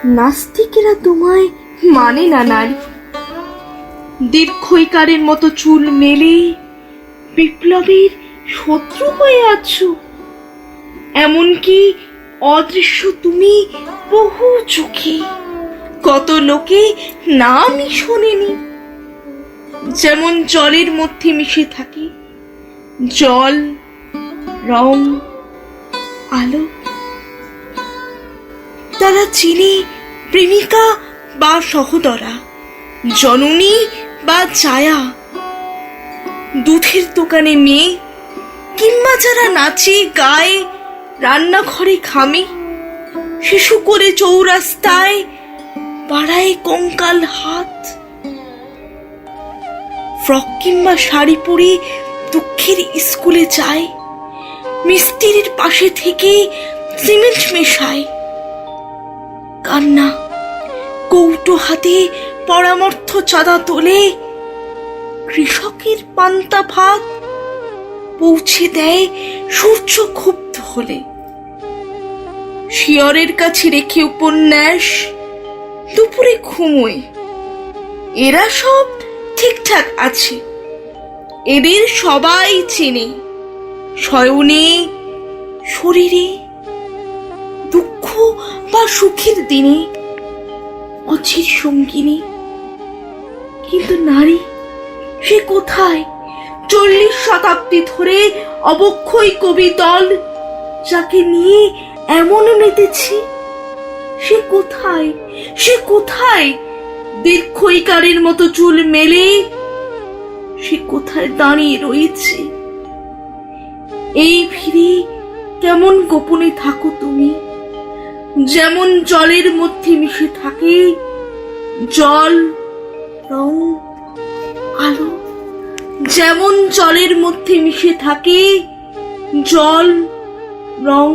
নাস্তিকেরা তোমায় মানে না নারী। দীর্ঘইকারের মতো চুল মেলে বিপ্লবীর শত্রু হয়ে আছো। এমনকি অদৃশ্য তুমি বহু চোখে কত লোকে নামই শোনেনি। যেমন জলের মধ্যে মিশে থাকে জল, রং, আলো। তারা চিনে প্রেমিকা বা সহোদরা, জননী বা ছায়া, দুধের দোকানে মেয়ে, কিংবা যারা নাচে গায়ে রান্নাঘরে ঘামে, শিশু করে চৌরাস্তায় পাড়ায় কঙ্কাল হাত, ফ্রক কিংবা শাড়ি পরে দুঃখের স্কুলে যায়, মিস্ত্রির পাশে থেকে সিমেন্ট মেশায়। কান্না কৌটো হাতে পরামর্থ চাঁদা তোলে, কৃষকের পান্তা ভাত পৌঁছে দেয় সূর্য ক্ষুব্ধ হলে। শিয়রের কাছে রেখে উপন্যাস দুপুরে ঘুমোয়। এরা সব ঠিকঠাক আছে, এদের সবাই চেনে। শয়নে শরীরে, দুঃখ বা সুখের দিনে অচির সঙ্গিনী। কিন্তু নারী সে কোথায়? 40 শতাব্দী ধরে অবক্ষয় কবি দল যাকে নিয়ে এমন মেতেছি, সে কোথায়? সে কোথায়? দীর্ঘইকারের মতো চুল মেলে সে কোথায় দাঁড়িয়ে রয়েছে? এই ভিড়ে কেমন গোপনে থাকো তুমি, যেমন জলের মধ্যে মিশে থাকে জল, রং, আলো। যেমন জলের মধ্যে মিশে থাকে জল, রং,